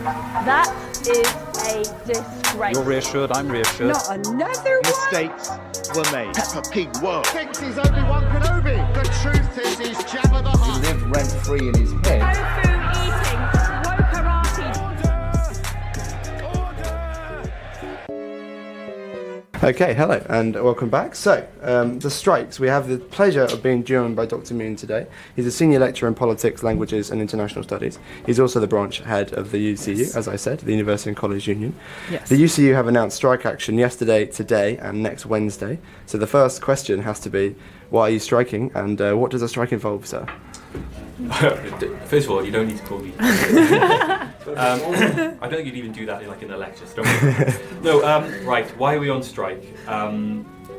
That is a disgrace. You're reassured, I'm reassured. Not another one. Mistakes were made. Peppa Pig world. Thinks he's Obi-Wan Kenobi. The truth is he's Jabba the Hutt. Live rent-free in his head. Tofu eating, woke karate. Okay, hello and welcome back. So, the strikes. We have the pleasure of being joined by Dr. Moon today. He's a senior lecturer in politics, languages and international studies. He's also the branch head of the UCU, as I said, the University and College Union. Yes. The UCU have announced strike action yesterday, today and next Wednesday. So the first question has to be, why are you striking and what does a strike involve, sir? First of all, you don't need to call me. I don't think you'd even do that in a lecture. So don't worry. No, right. Why are we on strike?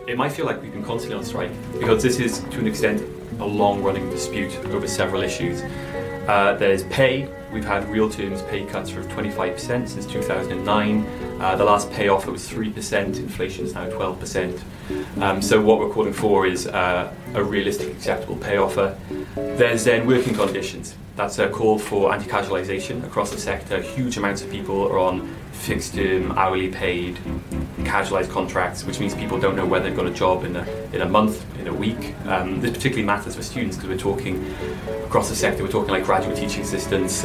It might feel like we've been constantly on strike because this is, to an extent, a long-running dispute over several issues. There's pay. We've had real terms pay cuts of 25% since 2009. The last pay offer was 3%. Inflation is now 12%. So what we're calling for is a realistic, acceptable pay offer. There's then working conditions. That's a call for anti-casualisation across the sector. Huge amounts of people are on fixed-term, hourly paid, casualised contracts, which means people don't know whether they've got a job in a month, in a week. This particularly matters for students because we're talking across the sector. We're talking like graduate teaching assistants,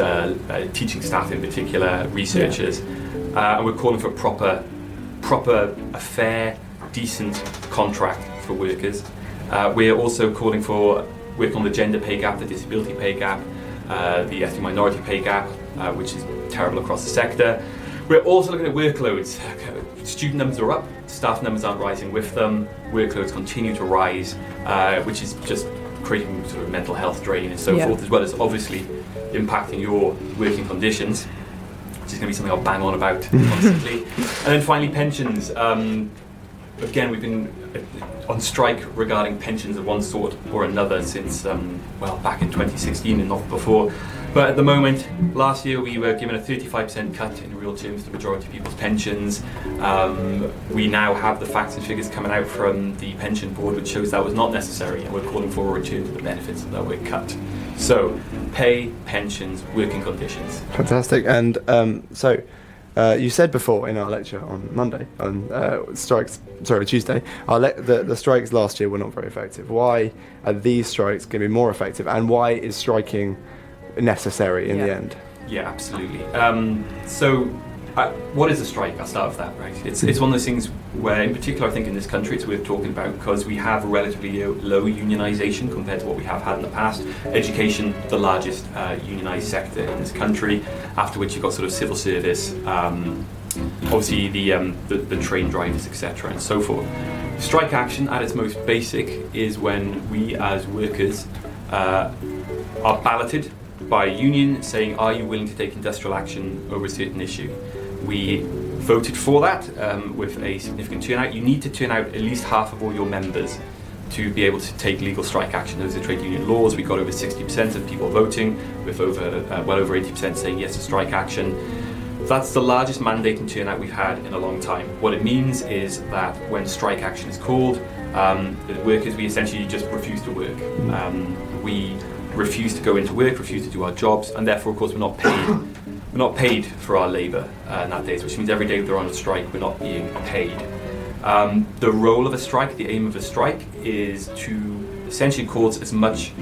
teaching staff in particular, researchers, and we're calling for a fair, decent contract for workers. We're also calling for work on the gender pay gap, the disability pay gap, the ethnic minority pay gap, which is terrible across the sector. We're also looking at workloads. Student numbers are up, staff numbers aren't rising with them, workloads continue to rise, which is just creating sort of mental health drain and so forth, as well as obviously impacting your working conditions, which is going to be something I'll bang on about constantly. And then finally, pensions. Again, we've been on strike regarding pensions of one sort or another since, back in 2016 and not before. But at the moment, last year we were given a 35% cut in real terms to the majority of people's pensions. We now have the facts and figures coming out from the pension board which shows that was not necessary, and we're calling for a return to the benefits that were cut. So, pay, pensions, working conditions. Fantastic. And you said before in our lecture on Monday, on Tuesday, the strikes last year were not very effective. Why are these strikes going to be more effective, and why is striking necessary in the end? Yeah, absolutely. What is a strike? I'll start with that, right? It's one of those things where, in particular, I think in this country it's worth talking about because we have relatively low unionisation compared to what we have had in the past. Education, the largest unionised sector in this country, after which you've got sort of civil service, obviously the train drivers, etc. and so forth. Strike action at its most basic is when we as workers are balloted by a union saying, are you willing to take industrial action over a certain issue? We voted for that with a significant turnout. You need to turn out at least half of all your members to be able to take legal strike action. Those are trade union laws. We got over 60% of people voting, with well over 80% saying yes to strike action. That's the largest mandate and turnout we've had in a long time. What it means is that when strike action is called, the workers, we essentially just refuse to work. We refuse to go into work, refuse to do our jobs, and therefore, of course, we're not paid. We're not paid for our labour in that day, which means every day they're on a strike, we're not being paid. The role of a strike, the aim of a strike, is to essentially cause as much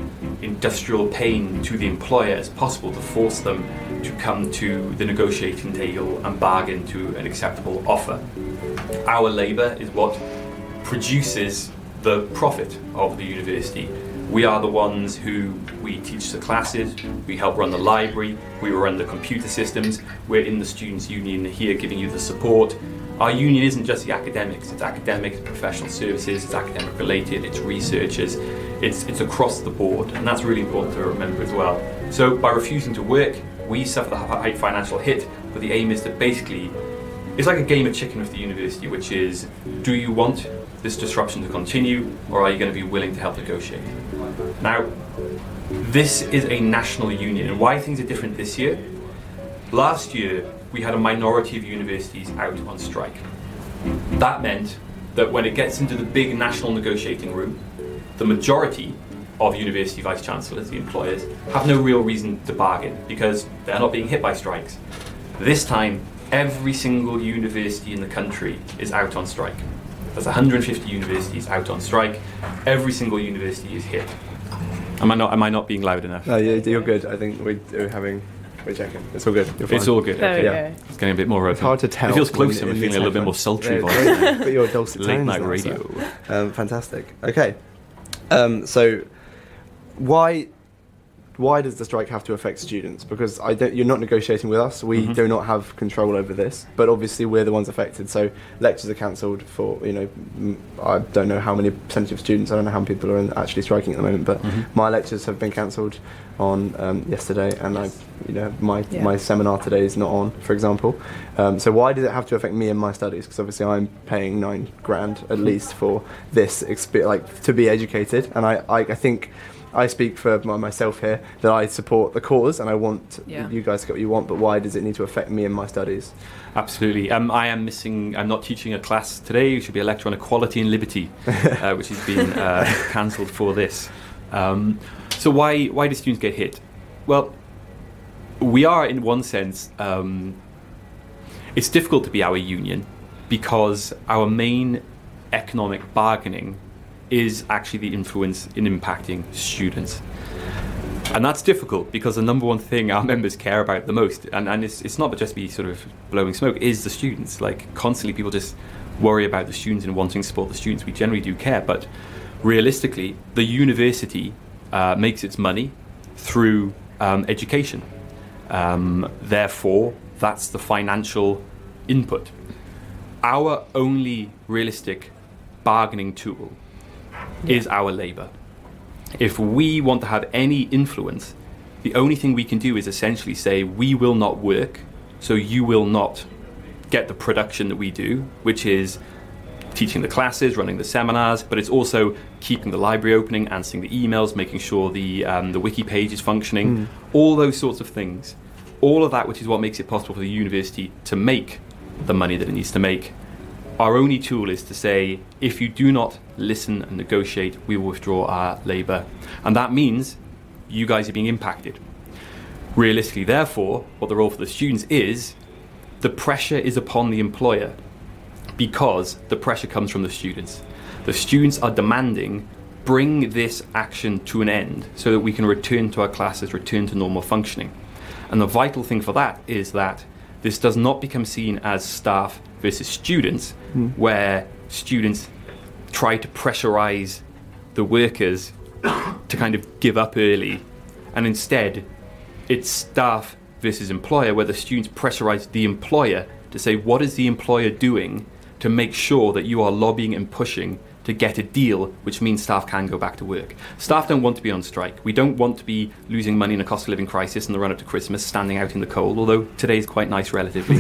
industrial pain to the employer as possible to force them to come to the negotiating table and bargain to an acceptable offer. Our labour is what produces the profit of the university. We are the ones who we teach the classes, we help run the library, we run the computer systems, we're in the Students' Union here giving you the support. Our union isn't just the academics, it's academics, professional services, it's academic related, it's researchers, it's across the board, and that's really important to remember as well. So by refusing to work, we suffer the high financial hit, but the aim is to basically, it's like a game of chicken with the university, which is, do you want this disruption to continue, or are you going to be willing to help negotiate? Now, this is a national union, and why things are different this year? Last year, we had a minority of universities out on strike. That meant that when it gets into the big national negotiating room, the majority of university vice-chancellors, the employers, have no real reason to bargain because they're not being hit by strikes. This time, every single university in the country is out on strike. There's 150 universities out on strike. Every single university is hit. Am I not being loud enough? No, you're good. I think we're checking. It's all good. You're fine. It's all good. There we Okay. go. It's getting a bit more. It's hard to tell. It feels closer. when I'm in feeling these a little bit more headphones. sultry voice. Yeah, but your dulcet Late tones night now, radio. so, fantastic. Okay. So, why does the strike have to affect students? Because you're not negotiating with us. We do not have control over this. But obviously, we're the ones affected. So lectures are cancelled for I don't know how many percentage of students. I don't know how many people are actually striking at the moment. But my lectures have been cancelled on yesterday, and my seminar today is not on, for example. So why does it have to affect me and my studies? Because obviously I'm paying $9,000 at least for this to be educated, and I think. I speak for myself here that I support the cause and I want you guys to get what you want, but why does it need to affect me and my studies? Absolutely. I'm not teaching a class today. It should be a lecture on equality and liberty, which has been cancelled for this. So why do students get hit? Well, we are in one sense. It's difficult to be our union because our main economic bargaining is actually the influence in impacting students. And that's difficult because the number one thing our members care about the most, and it's not just be sort of blowing smoke, is the students. Like constantly people just worry about the students and wanting to support the students. We generally do care, but realistically, the university makes its money through education. Therefore, that's the financial input. Our only realistic bargaining tool is our labour. If we want to have any influence, the only thing we can do is essentially say we will not work, so you will not get the production that we do, which is teaching the classes, running the seminars, but it's also keeping the library opening, answering the emails, making sure the wiki page is functioning, all those sorts of things. All of that, which is what makes it possible for the university to make the money that it needs to make. Our only tool is to say, if you do not listen and negotiate, we will withdraw our labour. And that means you guys are being impacted. Realistically, therefore, what the role for the students is, the pressure is upon the employer because the pressure comes from the students. The students are demanding, bring this action to an end so that we can return to our classes, return to normal functioning. And the vital thing for that is that this does not become seen as staff versus students, where students try to pressurize the workers to kind of give up early. And instead, it's staff versus employer, where the students pressurize the employer to say, what is the employer doing to make sure that you are lobbying and pushing to get a deal, which means staff can go back to work. Staff don't want to be on strike. We don't want to be losing money in a cost of living crisis in the run up to Christmas, standing out in the cold, although today is quite nice relatively.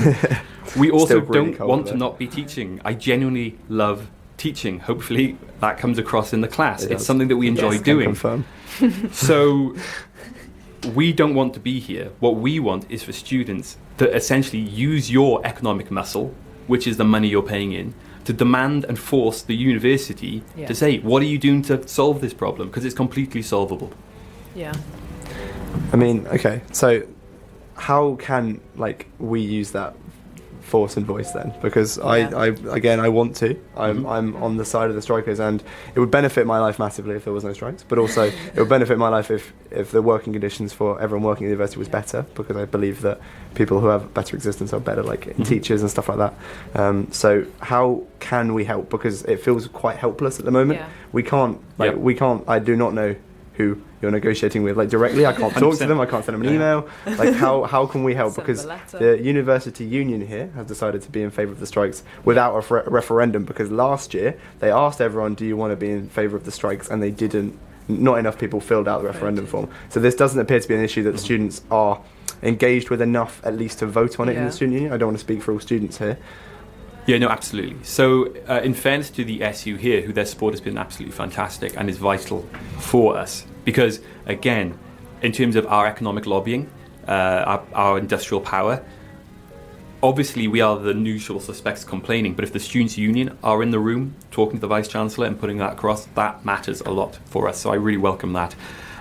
We also really don't want to not be teaching. I genuinely love teaching. Hopefully that comes across in the class. It's something that we enjoy doing. Confirm. So we don't want to be here. What we want is for students to essentially use your economic muscle, which is the money you're paying in, to demand and force the university to say, what are you doing to solve this problem? Because it's completely solvable. Yeah. I mean, okay, so how can we use that force and voice then? Because I want to. I'm on the side of the strikers, and it would benefit my life massively if there was no strikes, but also it would benefit my life if the working conditions for everyone working at the university was better, because I believe that people who have better existence are better, teachers and stuff like that. So how can we help? Because it feels quite helpless at the moment. We can't, I do not know who you're negotiating with directly. I can't talk to them, I can't send them an email. How can we help? Because the university union here has decided to be in favour of the strikes without a referendum, because last year they asked everyone, do you want to be in favour of the strikes, and they didn't. Not enough people filled out the referendum form. So this doesn't appear to be an issue that the students are engaged with enough at least to vote on it in the student union. I don't want to speak for all students here. Yeah, no, absolutely. So in fairness to the SU here, who their support has been absolutely fantastic and is vital for us, because again, in terms of our economic lobbying, our industrial power, obviously we are the usual suspects complaining, but if the students' union are in the room talking to the Vice-Chancellor and putting that across, that matters a lot for us, so I really welcome that.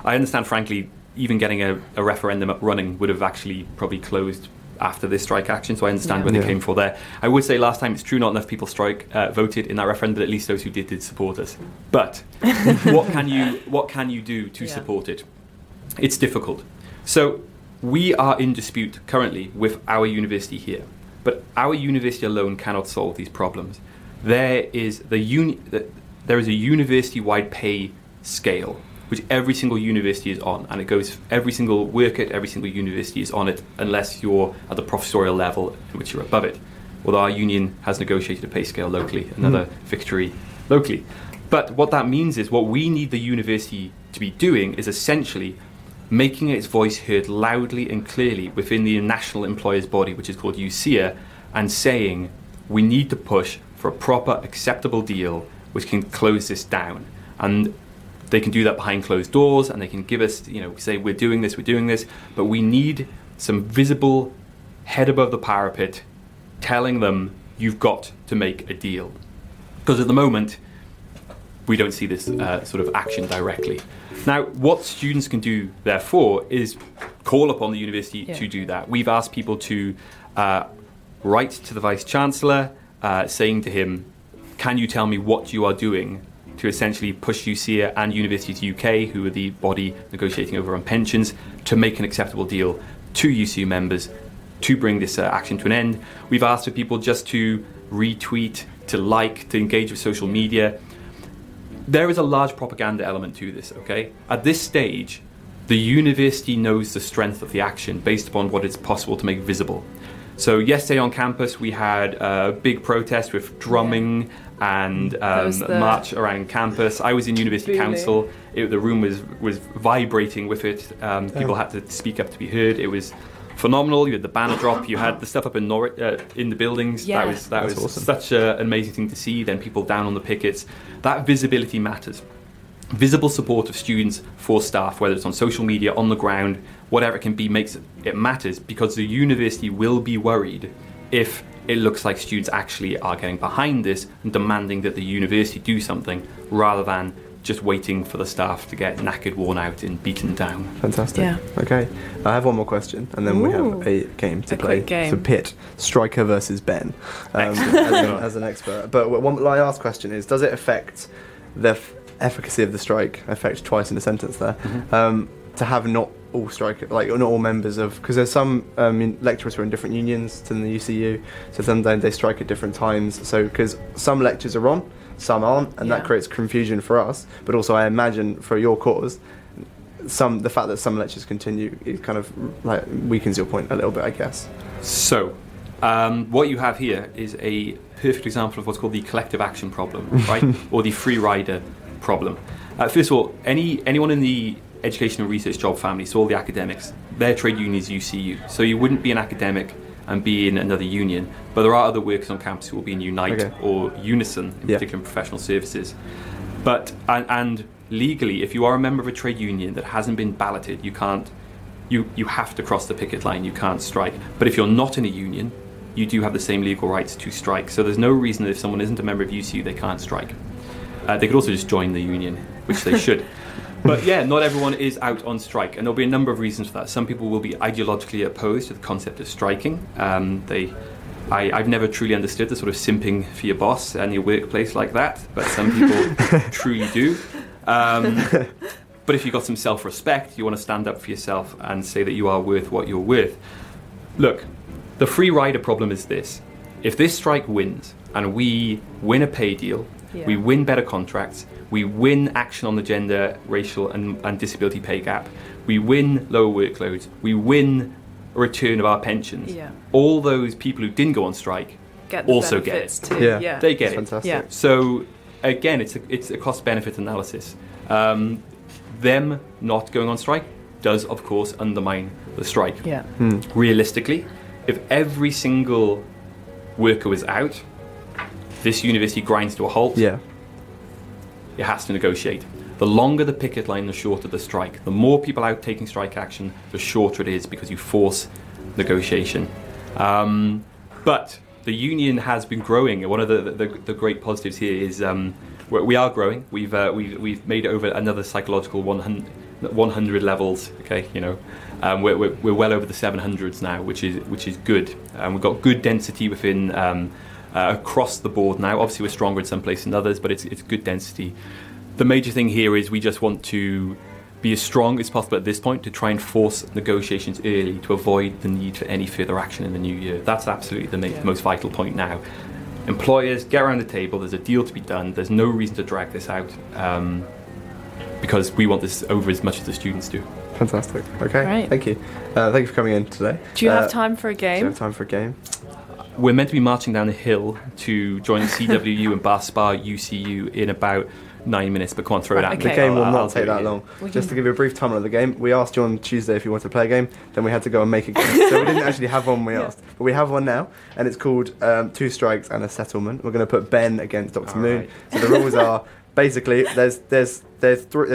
I understand, frankly, even getting a referendum up running would have actually probably closed after this strike action, so I understand where they came from there. I would say last time it's true not enough people voted in that referendum, but at least those who did support us. But what can you do to support it? It's difficult. So we are in dispute currently with our university here, but our university alone cannot solve these problems. There is a university-wide pay scale which every single university is on, and it goes, every single worker at every single university is on it, unless you're at the professorial level in which you're above it. Although our union has negotiated a pay scale locally, another victory locally. But what that means is, what we need the university to be doing is essentially making its voice heard loudly and clearly within the national employers body, which is called UCU, and saying we need to push for a proper, acceptable deal which can close this down. And they can do that behind closed doors, and they can give us, say we're doing this, but we need some visible head above the parapet telling them you've got to make a deal. Because at the moment, we don't see this sort of action directly. Now, what students can do, therefore, is call upon the university to do that. We've asked people to write to the Vice-Chancellor, saying to him, can you tell me what you are doing to essentially push UCU and Universities UK, who are the body negotiating over on pensions, to make an acceptable deal to UCU members to bring this action to an end. We've asked for people just to retweet, to like, to engage with social media. There is a large propaganda element to this, okay? At this stage, the university knows the strength of the action based upon what it's possible to make visible. So yesterday on campus, we had a big protest with drumming and march around campus. I was in University Council. The room was vibrating with it. People had to speak up to be heard. It was phenomenal. You had the banner drop. You had the stuff up in Norwich, in the buildings. That was awesome. Such an amazing thing to see. Then people down on the pickets. That visibility matters. Visible support of students for staff, whether it's on social media, on the ground, whatever it can be, it matters, because the university will be worried if it looks like students actually are getting behind this and demanding that the university do something, rather than just waiting for the staff to get knackered, worn out and beaten down. Fantastic. Yeah. Okay, I have one more question, and then we have a game to play. To pit Striker versus Ben as an expert. But one last question is, does it affect the efficacy of the strike? Affect twice in a sentence there. To have not all strikers, like not all members of, because there's some lecturers who are in different unions to the UCU, so sometimes they strike at different times. So because some lectures are on, some aren't, and that creates confusion for us. But also, I imagine for your cause, the fact that some lectures continue, it kind of like weakens your point a little bit, I guess. So, what you have here is a perfect example of what's called the collective action problem, right, or the free rider problem. First of all, anyone in the education and research job family, so all the academics, their trade union is UCU. So you wouldn't be an academic and be in another union, but there are other workers on campus who will be in Unite or Unison, in particular in professional services. But and legally, if you are a member of a trade union that hasn't been balloted, you can't. You have to cross the picket line. You can't strike. But if you're not in a union, you do have the same legal rights to strike. So there's no reason that if someone isn't a member of UCU, they can't strike. They could also just join the union, which they should. But yeah, not everyone is out on strike, and there'll be a number of reasons for that. Some people will be ideologically opposed to the concept of striking. I've never truly understood the sort of simping for your boss and your workplace like that, but some people truly do. But if you've got some self-respect, you want to stand up for yourself and say that you are worth what you're worth. Look, the free rider problem is this. If this strike wins, and we win a pay deal, we win better contracts, we win action on the gender, racial and disability pay gap, we win lower workloads, we win a return of our pensions. All those people who didn't go on strike also get it. Too. They get it. Fantastic. So again, it's a cost-benefit analysis. Them not going on strike does, of course, undermine the strike. Realistically, if every single worker was out, this university grinds to a halt. It has to negotiate. The longer the picket line, the shorter the strike. The more people out taking strike action, the shorter it is, because you force negotiation. But the union has been growing. One of the great positives here is we are growing. We've made it over another psychological 100 levels. Okay, We're well over the 700s now, which is good. We've got good density within across the board now. Obviously, we're stronger in some places than others, but it's good density. The major thing here is we just want to be as strong as possible at this point to try and force negotiations early to avoid the need for any further action in the new year. That's absolutely the most vital point now. Employers, get around the table, there's a deal to be done, there's no reason to drag this out because we want this over as much as the students do. Fantastic. Okay, Great. thank you. Thank you for coming in today. Do you have time for a Do you game? have time for a game? We're meant to be marching down the hill to join the CWU and Bar Spa UCU in about 9 minutes, but come on, throw it at me. Okay. The game will I'll not do take it that here. long. Just to give you a brief timeline of the game, we asked you on Tuesday if you wanted to play a game, then we had to go and make a game. So we didn't actually have one when we asked. But we have one now, and it's called 2 Strikes and a Settlement. We're going to put Ben against Dr. All Moon. right. So the rules are, basically, there's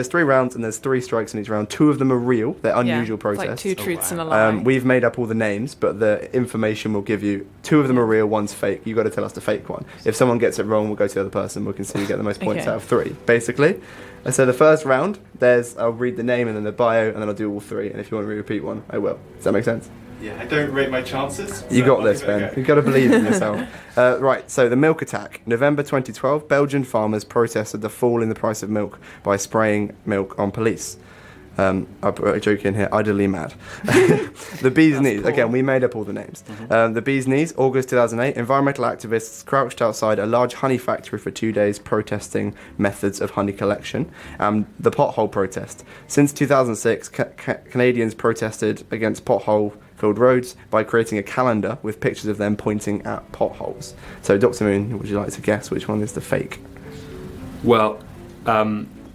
3 rounds and there's 3 strikes in each round. 2 of them are real, they're unusual It's like protests. 2 truths and a lie. We've made up all the names, but the information we'll give you. 2 of them are real, 1's fake. You've got to tell us the fake one. If someone gets it wrong, we'll go to the other person. We can see who get the most points Okay. out of 3, basically. And so the first round, I'll read the name and then the bio, and then I'll do all 3. And if you want me to repeat one, I will. Does that make sense? Yeah, I don't rate my chances. You so got I'll this, give it a Ben. go. You've got to believe in yourself. Right, so the milk attack. November 2012, Belgian farmers protested the fall in the price of milk by spraying milk on police. I put a joke in here, idly mad. The bee's knees. cool. Again, we made up all the names. The bee's knees, August 2008, environmental activists crouched outside a large honey factory for 2 days protesting methods of honey collection. The pothole protest. Since 2006, Canadians protested against pothole-filled roads by creating a calendar with pictures of them pointing at potholes. So, Dr. Moon, would you like to guess which one is the fake? Well,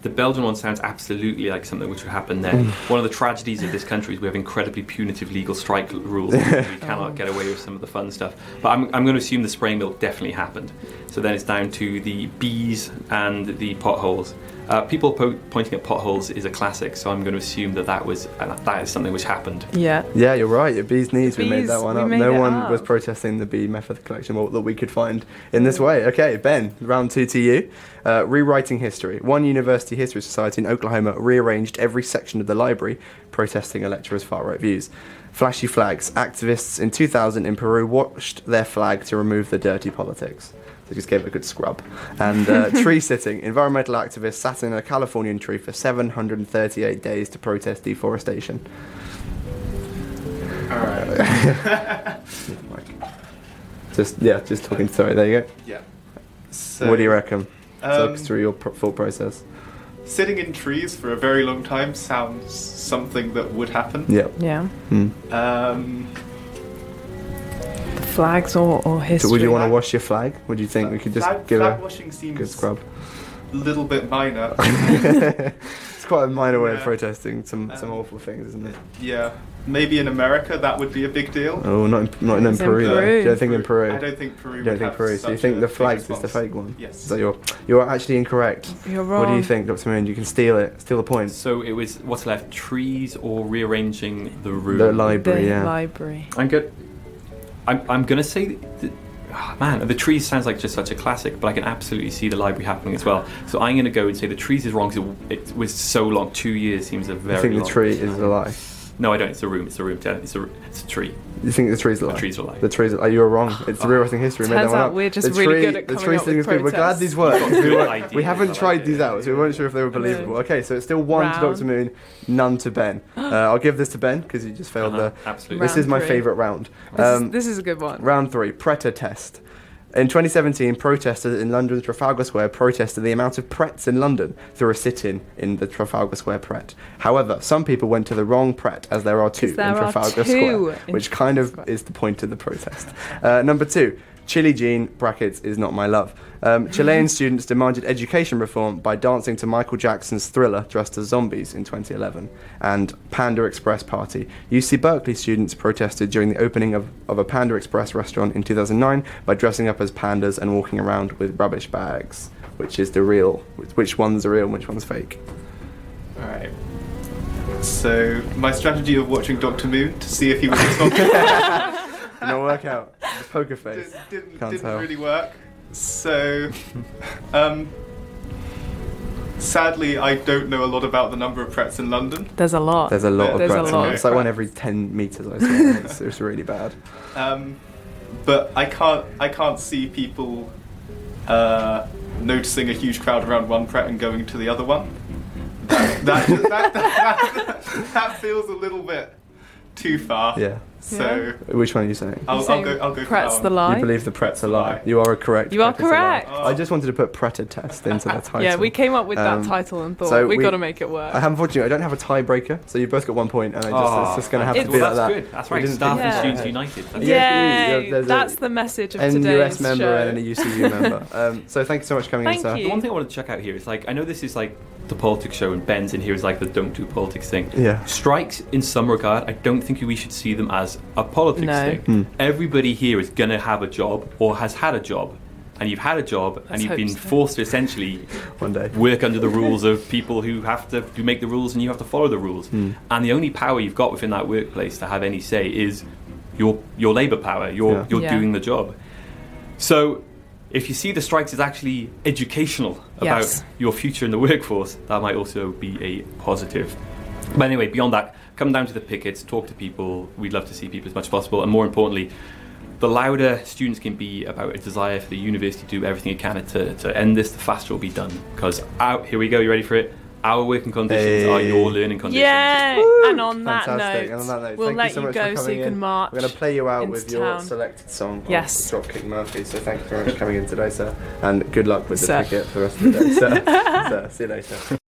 the Belgian one sounds absolutely like something which would happen there. One of the tragedies of this country is we have incredibly punitive legal strike rules. We cannot get away with some of the fun stuff. But I'm going to assume the spray milk definitely happened. So then it's down to the bees and the potholes. People pointing at potholes is a classic, so I'm going to assume that is something which happened. Yeah. Yeah, you're right. Your bee's knees, The we made bees, that one we up. made No it one up. was protesting the bee method collection that we could find in this way. Okay, Ben, round 2 to you. Rewriting history. One university history society in Oklahoma rearranged every section of the library, protesting a lecturer's far-right views. Flashy flags. Activists in 2000 in Peru washed their flag to remove the dirty politics. They just gave it a good scrub. And tree sitting. Environmental activists sat in a Californian tree for 738 days to protest deforestation. All right. Just talking. Sorry, there you go. Yeah. So, What do you reckon? Talk us Um, through your thought process. Sitting in trees for a very long time sounds something that would happen. Yeah. Yeah. Um, Flags or history. So would you want to wash your flag? Would you think we could just give flag a washing seems good scrub? a little bit minor. It's quite a minor way of Yeah. protesting some awful things, isn't it? Yeah. Maybe in America that would be a big deal. Oh, not in It's in Peru. Though. Peru. You don't think in Peru? I don't think Peru You would don't think have Peru. So you such think a the big flag is the response. fake one? Yes. So you're actually incorrect. You're wrong. What do you think, Dr. Moon? You can steal the point. So it was what's left: trees or rearranging the room. The library, The yeah. library. I'm good. I'm going to say, man, the trees sounds like just such a classic, but I can absolutely see the library happening as well. So I'm going to go and say the trees is wrong because it was so long. 2 years seems a very You think the long tree time. is a lie? No, I don't. It's a room. It's a room. It's a tree. You think the tree's a lie? The trees are a lie. The trees are. You were wrong. It's rewriting history. We made Turns that one out up. we're just The really tree- good at the coming tree up with thing is good. We're glad protests. these work. Good we ideas, haven't I tried like these it. out, so we weren't sure if they were believable. Okay, so it's still 1 to Round. Dr. Moon, none to Ben. I'll give this to Ben because you just failed the. Absolutely. This is my Round 3. favourite round. This is a good one. Round 3, Pretter test. In 2017, protesters in London's Trafalgar Square protested the amount of Prets in London through a sit-in in the Trafalgar Square Pret. However, some people went to the wrong Pret, as there are 2 in there are Trafalgar 2 Square, in which kind of is the point of the protest. Number 2, Chili Jean, brackets, is not my love. Chilean students demanded education reform by dancing to Michael Jackson's Thriller dressed as zombies in 2011. And Panda Express Party. UC Berkeley students protested during the opening of a Panda Express restaurant in 2009 by dressing up as pandas and walking around with rubbish bags. Which is the real? Which one's the real and which one's fake? All right. So my strategy of watching Dr. Moon to see if he would respond Did not work out. The poker face. didn't Can't tell. really work. So Sadly, I don't know a lot about the number of prets in London. There's a lot. There's a lot of There's a prets. lot. It's like one every 10 metres, I swear. It's really bad. But I can't see people noticing a huge crowd around one pret and going to the other one. That feels a little bit too far. Yeah. So Which one are you saying? I'll go for Pret's that the one. lie. You believe the pret's a lie. You are correct. You are Pret is a lie. correct. I just wanted to put pretter test into the title. Yeah, we came up with that Um, title and thought so we've we- got to make it work. Unfortunately, I don't have a tiebreaker, so you've both got 1 point, and it's just going to have to It's- be Well, like that's that. good. That's We right. didn't Staff think- and Yeah. students united. That's Yeah. Yay! there's a That's the message of NUS today's member show. and a UCU member. So thank you so much for coming Thank in, sir. you. The one thing I wanted to check out here is like I know this is like the politics show and Ben's in here is like the don't do politics thing. Yeah. Strikes in some regard, I don't think we should see them as a politics No. thing. Everybody here is gonna have a job or has had a job. And you've had a job and Let's you've hope been so. forced to essentially One day. work under the rules of people who make the rules and you have to follow the rules. And the only power you've got within that workplace to have any say is your labour power. You're Yeah. doing the job. So if you see the strikes as actually educational about Yes. your future in the workforce, that might also be a positive. But anyway, beyond that, come down to the pickets, talk to people. We'd love to see people as much as possible. And more importantly, the louder students can be about a desire for the university to do everything it can to end this, the faster it'll be done. Because here we go, you ready for it? Our working conditions are your learning conditions. Yay! And on that Fantastic. note, And on that note, we'll thank let you so you much go for so coming you can in. march. We're going to play you out into with your town. selected song Yes. of Dropkick Murphy. So thank you very much for coming in today, sir. And good luck with the Sir. cricket for the rest of the day, sir. Sir, see you later.